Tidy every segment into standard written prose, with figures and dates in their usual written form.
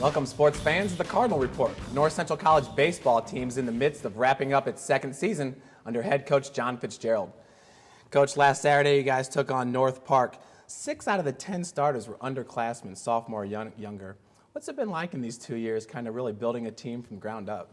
Welcome, sports fans, to the Cardinal Report. North Central College baseball team's in the midst of wrapping up its second season under head coach John Fitzgerald. Coach, last Saturday you guys took on North Park. 6 out of the 10 starters were underclassmen, sophomore, younger. What's it been like in these 2 years, kind of really building a team from the ground up?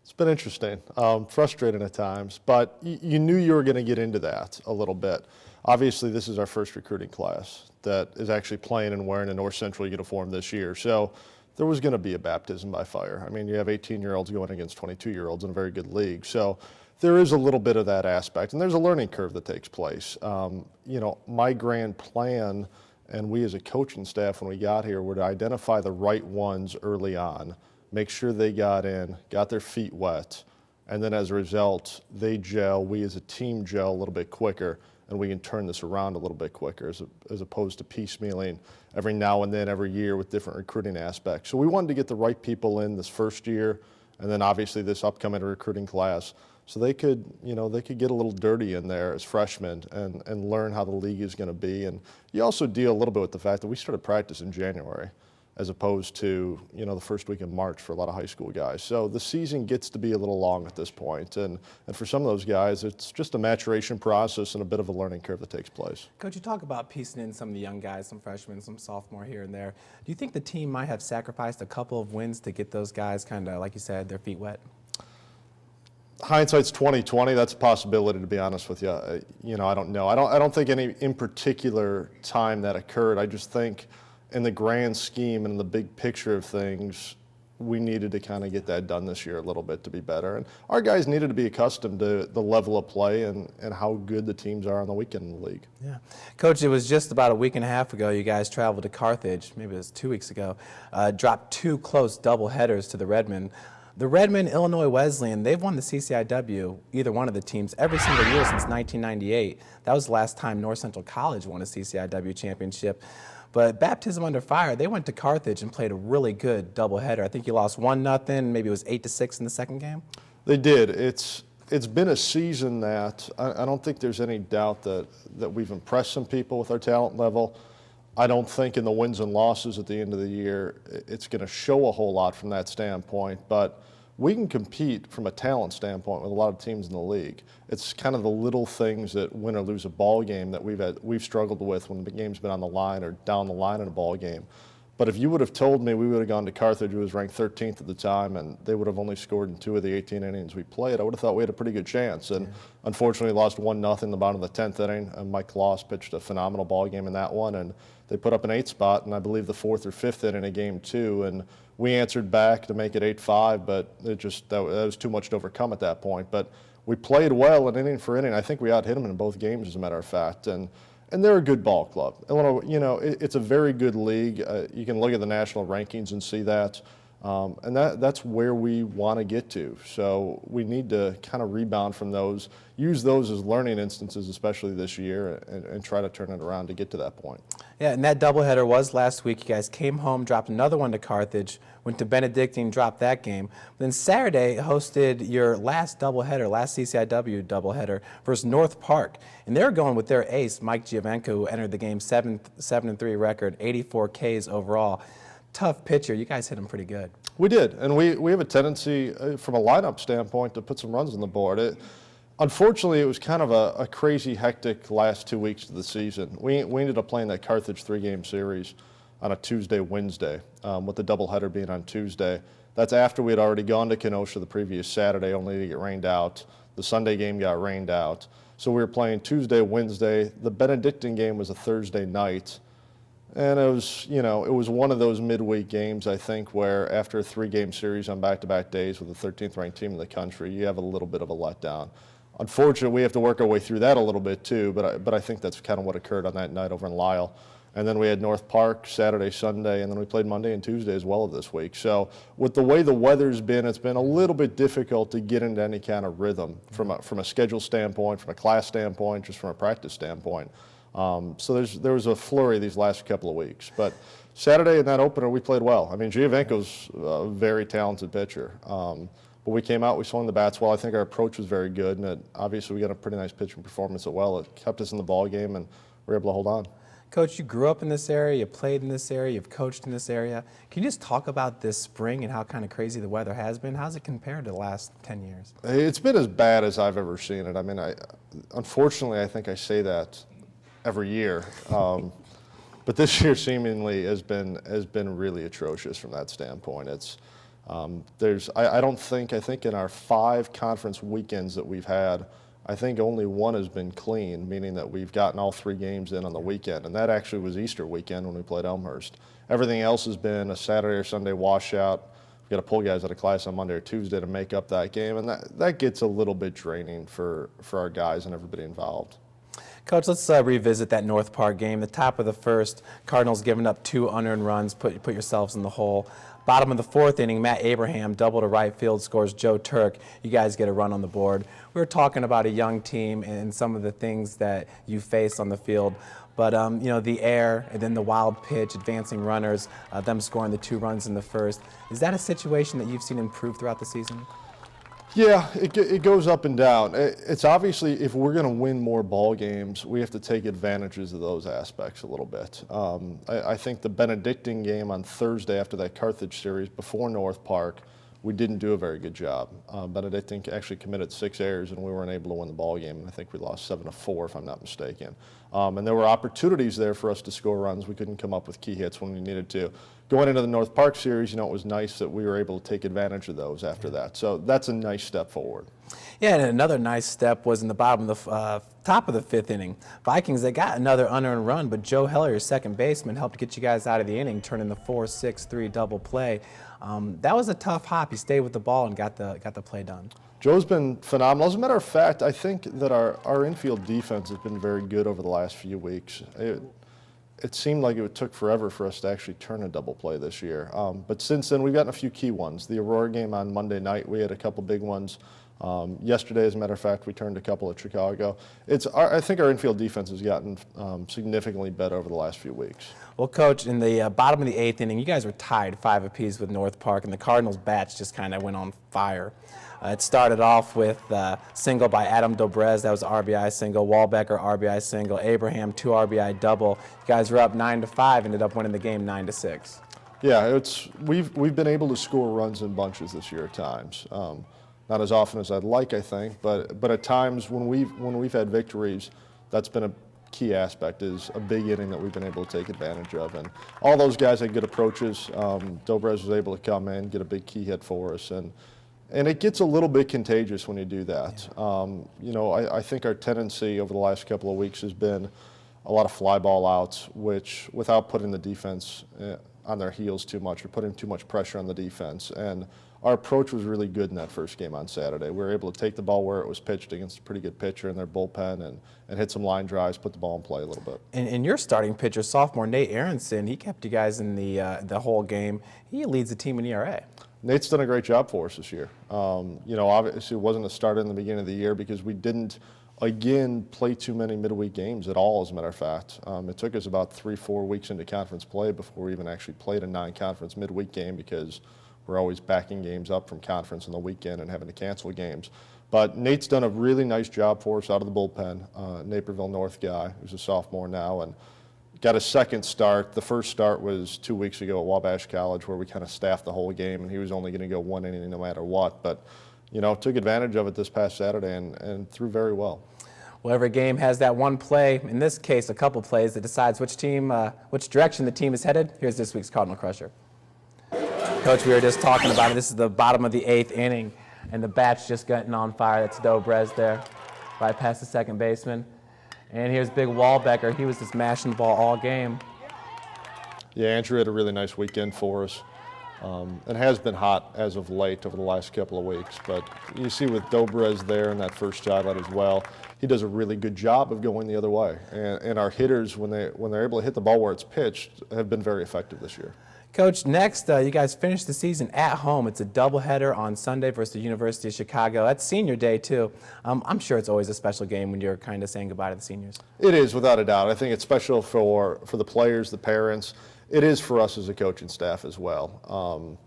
It's been interesting, frustrating at times, but you knew you were going to get into that a little bit. Obviously, this is our first recruiting class that is actually playing and wearing a North Central uniform this year. So there was going to be a baptism by fire. I mean, you have 18-year-olds going against 22-year-olds in a very good league. So there is a little bit of that aspect, and there's a learning curve that takes place. My grand plan, and we as a coaching staff when we got here, were to identify the right ones early on, make sure they got in, got their feet wet, and then as a result, they gel, we as a team gel a little bit quicker, and we can turn this around a little bit quicker as opposed to piecemealing every now and then, every year with different recruiting aspects. So we wanted to get the right people in this first year, and then obviously this upcoming recruiting class, so they could get a little dirty in there as freshmen and learn how the league is going to be. And you also deal a little bit with the fact that we started practice in January, as opposed to the first week of March for a lot of high school guys. So the season gets to be a little long at this point, and for some of those guys, it's just a maturation process and a bit of a learning curve that takes place. Coach, you talk about piecing in some of the young guys, some freshmen, some sophomore here and there. Do you think the team might have sacrificed a couple of wins to get those guys kind of, like you said, their feet wet? Hindsight's 20/20. That's a possibility, to be honest with you. I don't know. I don't think any in particular time that occurred. I just think, in the grand scheme and in the big picture of things, we needed to kind of get that done this year a little bit to be better. And our guys needed to be accustomed to the level of play and how good the teams are on the weekend in the league. Yeah. Coach, it was just about a week and a half ago you guys traveled to Carthage, maybe it was 2 weeks ago, dropped 2 close doubleheaders to the Redmen. The Redmen, Illinois Wesleyan, they've won the CCIW, either one of the teams, every single year since 1998. That was the last time North Central College won a CCIW championship. But baptism under fire, they went to Carthage and played a really good doubleheader. I think you lost 1-0, maybe it was 8-6 in the second game. They did. It's been a season that I don't think there's any doubt that we've impressed some people with our talent level. I don't think in the wins and losses at the end of the year it's going to show a whole lot from that standpoint, but we can compete from a talent standpoint with a lot of teams in the league. It's kind of the little things that win or lose a ball game that we've struggled with when the game's been on the line or down the line in a ball game. But if you would have told me we would have gone to Carthage, who was ranked 13th at the time, and they would have only scored in 2 of the 18 innings we played, I would have thought we had a pretty good chance. And unfortunately lost 1-0 in the bottom of the 10th inning. And Mike Kloss pitched a phenomenal ball game in that one, and they put up an 8 spot, and I believe the 4th or 5th inning of game 2. And we answered back to make it 8-5, but that was too much to overcome at that point. But we played well, and inning for inning, I think we out-hit them in both games, as a matter of fact. And they're a good ball club. Illinois, it's a very good league. You can look at the national rankings and see that. And that's where we want to get to. So we need to kind of rebound from those, use those as learning instances, especially this year, and try to turn it around to get to that point. Yeah, and that doubleheader was last week. You guys came home, dropped another one to Carthage, went to Benedictine, dropped that game. Then Saturday hosted your last doubleheader, last CCIW doubleheader versus North Park. And they're going with their ace, Mike Giovenco, who entered the game 7-3 record, 84 Ks overall. Tough pitcher. You guys hit him pretty good. We did, and we have a tendency from a lineup standpoint to put some runs on the board. Unfortunately, it was kind of a crazy, hectic last 2 weeks of the season. We ended up playing that Carthage 3-game series on a Tuesday, Wednesday, with the doubleheader being on Tuesday. That's after we had already gone to Kenosha the previous Saturday, only to get rained out. The Sunday game got rained out. So we were playing Tuesday, Wednesday. The Benedictine game was a Thursday night. And it was one of those midweek games, I think, where after a 3-game series on back-to-back days with the 13th ranked team in the country, you have a little bit of a letdown. Unfortunately, we have to work our way through that a little bit too, but I think that's kind of what occurred on that night over in Lisle. And then we had North Park Saturday, Sunday, and then we played Monday and Tuesday as well this week. So with the way the weather's been, it's been a little bit difficult to get into any kind of rhythm from a schedule standpoint, from a class standpoint, just from a practice standpoint. So there was a flurry these last couple of weeks. But Saturday in that opener, we played well. I mean, Giovenco's a very talented pitcher. But we came out, we swung the bats well. I think our approach was very good, and obviously we got a pretty nice pitching performance as well. It kept us in the ball game, and we were able to hold on. Coach, you grew up in this area, you played in this area, you've coached in this area. Can you just talk about this spring and how kind of crazy the weather has been? How's it compared to the last 10 years? It's been as bad as I've ever seen it. I mean, unfortunately, I think I say that every year. But this year seemingly has been really atrocious from that standpoint. I think in our 5 conference weekends that we've had, I think only one has been clean, meaning that we've gotten all 3 games in on the weekend, and that actually was Easter weekend when we played Elmhurst. Everything else has been a Saturday or Sunday washout. We've got to pull guys out of class on Monday or Tuesday to make up that game, and that gets a little bit draining for our guys and everybody involved. Coach, let's revisit that North Park game. The top of the first, Cardinals giving up 2 unearned runs, put yourselves in the hole. Bottom of the 4th inning, Matt Abraham double to right field, scores Joe Turk. You guys get a run on the board. We were talking about a young team and some of the things that you face on the field. But, you know, the air and then the wild pitch, advancing runners, them scoring the 2 runs in the first. Is that a situation that you've seen improve throughout the season? Yeah, it goes up and down. It's obviously, if we're going to win more ball games, we have to take advantages of those aspects a little bit. I think the Benedictine game on Thursday after that Carthage series before North Park, we didn't do a very good job. Benedictine actually committed 6 errors, and we weren't able to win the ball game. And I think we lost 7-4, if I'm not mistaken. And there were opportunities there for us to score runs. We couldn't come up with key hits when we needed to. Going into the North Park series, you know, it was nice that we were able to take advantage of those after that. So that's a nice step forward. Yeah, and another nice step was in the bottom of the top of the 5th inning. Vikings, they got another unearned run, but Joe Heller, your second baseman, helped get you guys out of the inning, turning the 4-6-3 double play. That was a tough hop. He stayed with the ball and got the play done. Joe's been phenomenal. As a matter of fact, I think that our infield defense has been very good over the last few weeks. It seemed like it took forever for us to actually turn a double play this year. But since then, we've gotten a few key ones. The Aurora game on Monday night, we had a couple big ones. Yesterday, as a matter of fact, we turned a couple at Chicago. I think our infield defense has gotten significantly better over the last few weeks. Well, Coach, in the bottom of the 8th inning, you guys were tied 5 apiece with North Park, and the Cardinals' bats just kind of went on fire. It started off with single by Adam Dobrez. That was an RBI single. Wallbecker, RBI single. Abraham, 2 RBI double. You guys were up 9-5, ended up winning the game 9-6. Yeah, we've been able to score runs in bunches this year at times. Not as often as I'd like, I think, but at times when we've had victories, that's been a key aspect, is a big inning that we've been able to take advantage of. And all those guys had good approaches. Dobrez was able to come in, get a big key hit for us, and it gets a little bit contagious when you do that. You know, I think our tendency over the last couple of weeks has been a lot of fly ball outs, which, without putting the defense on their heels too much or putting too much pressure on the defense. And our approach was really good in that first game on Saturday. We were able to take the ball where it was pitched against a pretty good pitcher in their bullpen and hit some line drives, put the ball in play a little bit. And your starting pitcher, sophomore Nate Aronson, he kept you guys in the whole game. He leads the team in ERA. Nate's done a great job for us this year. You know, obviously it wasn't a starter in the beginning of the year because we didn't, again, play too many midweek games at all, as a matter of fact. It took us about 3-4 weeks into conference play before we even actually played a non-conference midweek game because we're always backing games up from conference on the weekend and having to cancel games. But Nate's done a really nice job for us out of the bullpen. Naperville North guy, who's a sophomore now, and got a second start. The first start was 2 weeks ago at Wabash College, where we kind of staffed the whole game, and he was only going to go 1 inning no matter what. But, you know, took advantage of it this past Saturday and threw very well. Well, every game has that one play, in this case a couple plays, that decides which direction the team is headed. Here's this week's Cardinal Crusher. Coach, we were just talking about it. This is the bottom of the 8th inning, and the bat's just getting on fire. That's Dobrez there, right past the second baseman. And here's big Wallbecker. He was just mashing the ball all game. Yeah, Andrew had a really nice weekend for us. It has been hot as of late over the last couple of weeks, but you see with Dobrez there in that first shot as well, he does a really good job of going the other way. And our hitters, when they're able to hit the ball where it's pitched, have been very effective this year. Coach, next, you guys finish the season at home. It's a doubleheader on Sunday versus the University of Chicago. That's senior day, too. I'm sure it's always a special game when you're kind of saying goodbye to the seniors. It is, without a doubt. I think it's special for the players, the parents. It is for us as a coaching staff as well.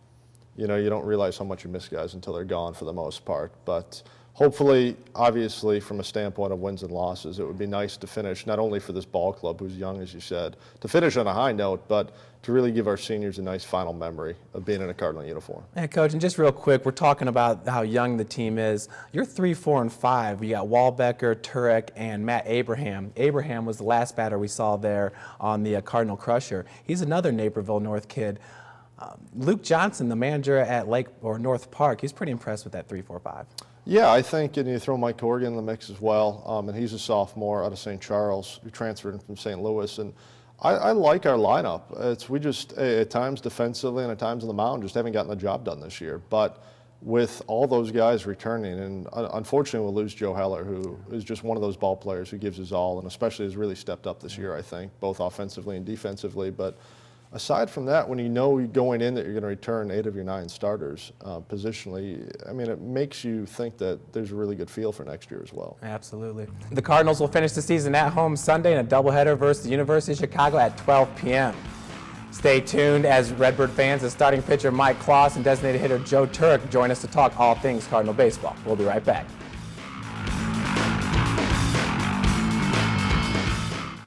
you know, you don't realize how much you miss guys until they're gone for the most part. But hopefully, obviously, from a standpoint of wins and losses, it would be nice to finish, not only for this ball club, who's young, as you said, to finish on a high note, but to really give our seniors a nice final memory of being in a Cardinal uniform. Yeah, Coach, and just real quick, we're talking about how young the team is. You're 3, 4, and 5. You got Walbecker, Turek, and Matt Abraham. Abraham was the last batter we saw there on the Cardinal Crusher. He's another Naperville North kid. Luke Johnson, the manager at North Park, he's pretty impressed with that 3, 4, 5. Yeah, I think, and you throw Mike Corrigan in the mix as well, and he's a sophomore out of St. Charles who transferred in from St. Louis, and I like our lineup. We just, at times defensively and at times on the mound, just haven't gotten the job done this year. But with all those guys returning, and unfortunately we'll lose Joe Heller, who is just one of those ball players who gives his all, and especially has really stepped up this year, I think, both offensively and defensively. But aside from that, when you know going in that you're going to return 8 of your 9 starters positionally, I mean, it makes you think that there's a really good feel for next year as well. Absolutely. The Cardinals will finish the season at home Sunday in a doubleheader versus the University of Chicago at 12 p.m. Stay tuned as Redbird fans as starting pitcher Mike Kloss and designated hitter Joe Turek join us to talk all things Cardinal baseball. We'll be right back.